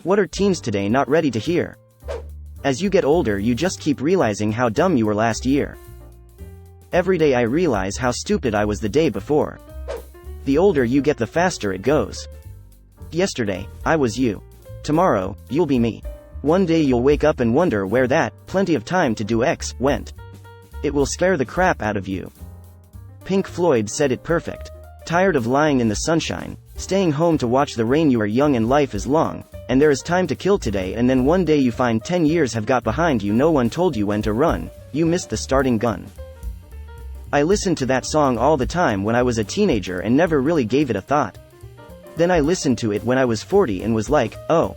What are teens today not ready to hear? As you get older, you just keep realizing how dumb you were last year. Every day I realize how stupid I was the day before. The older you get, the faster it goes. Yesterday, I was you. Tomorrow, you'll be me. One day you'll wake up and wonder where that plenty of time to do X went. It will scare the crap out of you. Pink Floyd said it perfect. Tired of lying in the sunshine, staying home to watch the rain? You are young and life is long, and there is time to kill today, and then one day you find 10 years have got behind you. No one told you when to run, you missed the starting gun. I listened to that song all the time when I was a teenager and never really gave it a thought. Then I listened to it when I was 40 and was like, oh.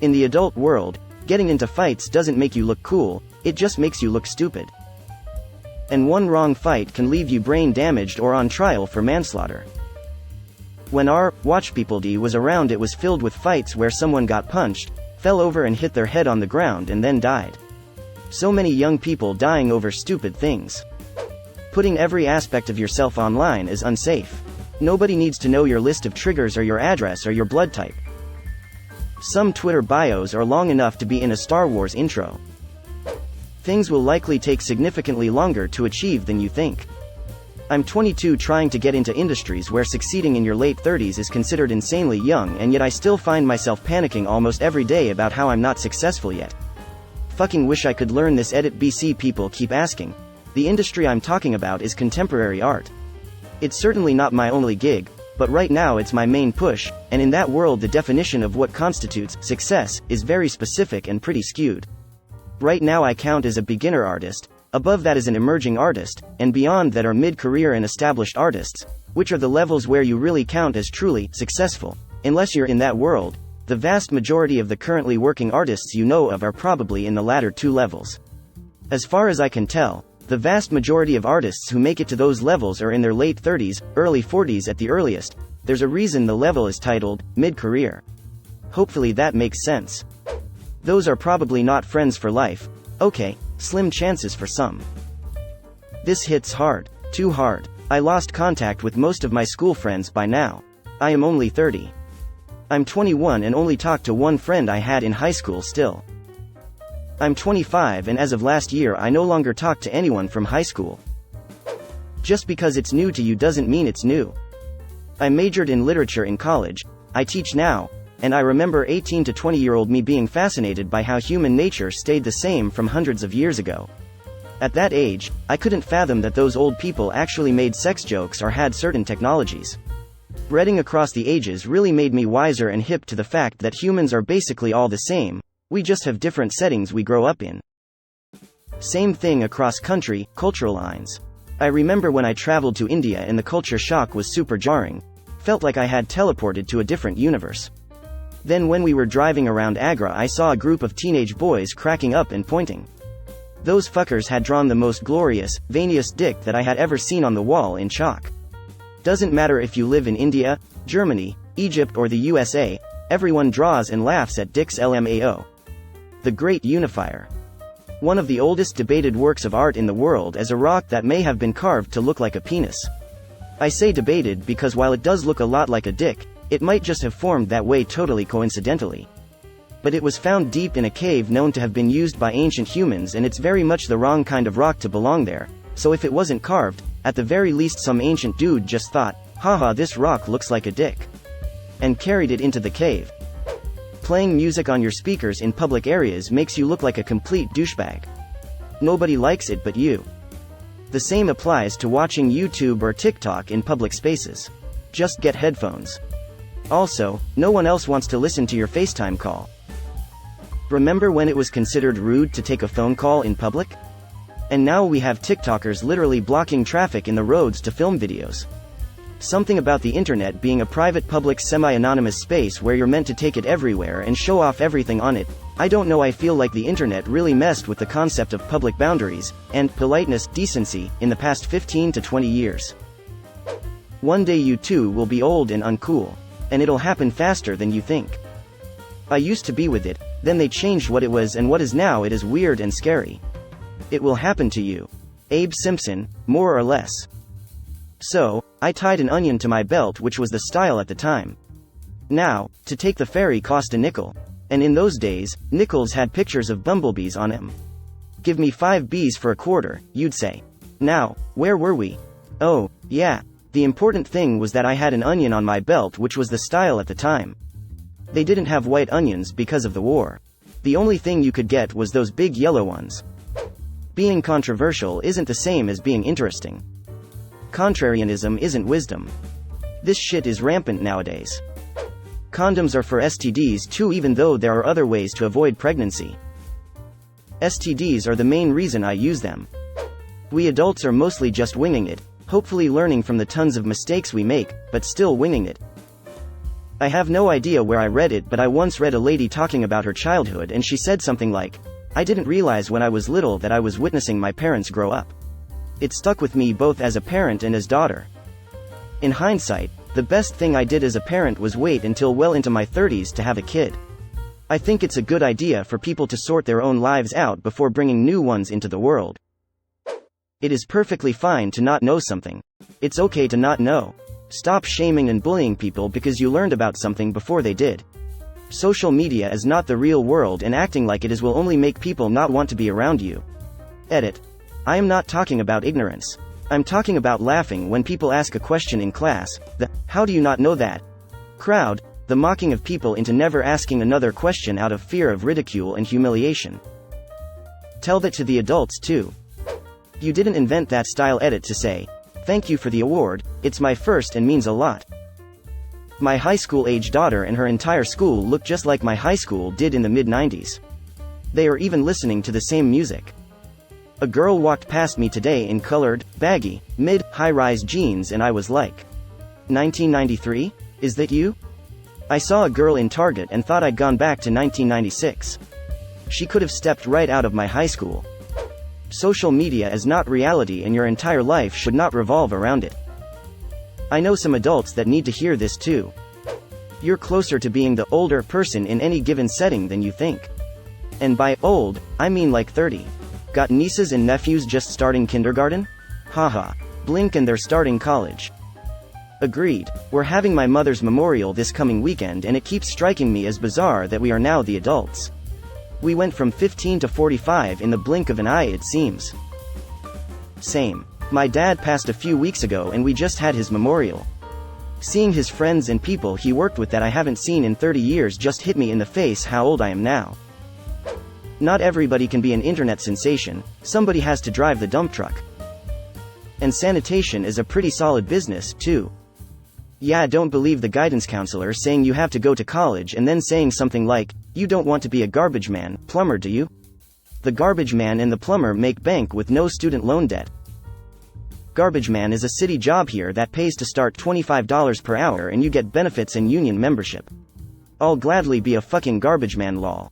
In the adult world, getting into fights doesn't make you look cool, it just makes you look stupid. And one wrong fight can leave you brain damaged or on trial for manslaughter. When our Watch People D was around, it was filled with fights where someone got punched, fell over and hit their head on the ground and then died. So many young people dying over stupid things. Putting every aspect of yourself online is unsafe. Nobody needs to know your list of triggers or your address or your blood type. Some Twitter bios are long enough to be in a Star Wars intro. Things will likely take significantly longer to achieve than you think. I'm 22 trying to get into industries where succeeding in your late 30s is considered insanely young, and yet I still find myself panicking almost every day about how I'm not successful yet. Fucking wish I could learn this. Edit BC. People keep asking. The industry I'm talking about is contemporary art. It's certainly not my only gig, but right now it's my main push, and in that world the definition of what constitutes success is very specific and pretty skewed. Right now I count as a beginner artist, above that is an emerging artist, and beyond that are mid-career and established artists, which are the levels where you really count as truly successful. Unless you're in that world, the vast majority of the currently working artists you know of are probably in the latter two levels. As far as I can tell, the vast majority of artists who make it to those levels are in their late 30s, early 40s at the earliest. There's a reason the level is titled mid-career. Hopefully that makes sense. Those are probably not friends for life. Okay, slim chances for some. This hits hard. Too hard. I lost contact with most of my school friends by now. I am only 30. I'm 21 and only talk to one friend I had in high school still. I'm 25 and as of last year I no longer talk to anyone from high school. Just because it's new to you doesn't mean it's new. I majored in literature in college, I teach now, and I remember 18 to 20-year-old me being fascinated by how human nature stayed the same from hundreds of years ago. At that age, I couldn't fathom that those old people actually made sex jokes or had certain technologies. Reading across the ages really made me wiser and hip to the fact that humans are basically all the same, we just have different settings we grow up in. Same thing across country, cultural lines. I remember when I traveled to India and the culture shock was super jarring. Felt like I had teleported to a different universe. Then when we were driving around Agra, I saw a group of teenage boys cracking up and pointing. Those fuckers had drawn the most glorious, veiniest dick that I had ever seen on the wall in chalk. Doesn't matter if you live in India, Germany, Egypt or the USA, everyone draws and laughs at dicks. LMAO. The Great Unifier. One of the oldest debated works of art in the world as a rock that may have been carved to look like a penis. I say debated because while it does look a lot like a dick, it might just have formed that way totally coincidentally. But it was found deep in a cave known to have been used by ancient humans, and it's very much the wrong kind of rock to belong there, so if it wasn't carved, at the very least some ancient dude just thought, haha, this rock looks like a dick, and carried it into the cave. Playing music on your speakers in public areas makes you look like a complete douchebag. Nobody likes it but you. The same applies to watching YouTube or TikTok in public spaces. Just get headphones. Also, no one else wants to listen to your FaceTime call. Remember when it was considered rude to take a phone call in public? And now we have TikTokers literally blocking traffic in the roads to film videos. Something about the internet being a private, public, semi-anonymous space where you're meant to take it everywhere and show off everything on it. I don't know, I feel like the internet really messed with the concept of public boundaries and politeness, decency in the past 15 to 20 years. One day you too will be old and uncool. And it'll happen faster than you think. I used to be with it, then they changed what it was, and what is now it is weird and scary. It will happen to you. Abe Simpson, more or less. So, I tied an onion to my belt, which was the style at the time. Now, to take the ferry cost a nickel. And in those days, nickels had pictures of bumblebees on them. Give me 5 bees for a quarter, you'd say. Now, where were we? Oh, yeah. The important thing was that I had an onion on my belt, which was the style at the time. They didn't have white onions because of the war. The only thing you could get was those big yellow ones. Being controversial isn't the same as being interesting. Contrarianism isn't wisdom. This shit is rampant nowadays. Condoms are for STDs too, even though there are other ways to avoid pregnancy. STDs are the main reason I use them. We adults are mostly just winging it, hopefully learning from the tons of mistakes we make, but still winging it. I have no idea where I read it, but I once read a lady talking about her childhood, and she said something like, "I didn't realize when I was little that I was witnessing my parents grow up." It stuck with me both as a parent and as daughter. In hindsight, the best thing I did as a parent was wait until well into my 30s to have a kid. I think it's a good idea for people to sort their own lives out before bringing new ones into the world. It is perfectly fine to not know something. It's okay to not know. Stop shaming and bullying people because you learned about something before they did. Social media is not the real world, and acting like it is will only make people not want to be around you. Edit. I am not talking about ignorance. I'm talking about laughing when people ask a question in class, the "how do you not know that?" crowd, the mocking of people into never asking another question out of fear of ridicule and humiliation. Tell that to the adults too. You didn't invent that style. Edit to say, "Thank you for the award, it's my first and means a lot." My high school age daughter and her entire school look just like my high school did in the mid-90s. They are even listening to the same music. A girl walked past me today in colored, baggy, mid-high-rise jeans, and I was like, 1993? Is that you? I saw a girl in Target and thought I'd gone back to 1996. She could have stepped right out of my high school. Social media is not reality, and your entire life should not revolve around it. I know some adults that need to hear this too. You're closer to being the older person in any given setting than you think. And by old, I mean like 30. Got nieces and nephews just starting kindergarten? Haha. Blink and they're starting college. Agreed. We're having my mother's memorial this coming weekend, and it keeps striking me as bizarre that we are now the adults. We went from 15 to 45 in the blink of an eye, it seems. Same. My dad passed a few weeks ago and we just had his memorial. Seeing his friends and people he worked with that I haven't seen in 30 years just hit me in the face how old I am now. Not everybody can be an internet sensation, somebody has to drive the dump truck. And sanitation is a pretty solid business, too. Yeah, don't believe the guidance counselor saying you have to go to college and then saying something like, "You don't want to be a garbage man, plumber, do you?" The garbage man and the plumber make bank with no student loan debt. Garbage man is a city job here that pays to start $25 per hour, and you get benefits and union membership. I'll gladly be a fucking garbage man, lol.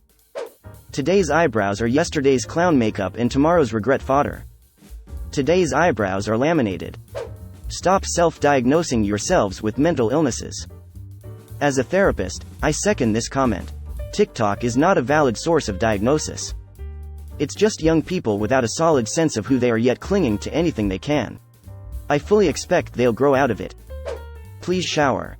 Today's eyebrows are yesterday's clown makeup and tomorrow's regret fodder. Today's eyebrows are laminated. Stop self-diagnosing yourselves with mental illnesses. As a therapist, I second this comment. TikTok is not a valid source of diagnosis. It's just young people without a solid sense of who they are, yet clinging to anything they can. I fully expect they'll grow out of it. Please shower.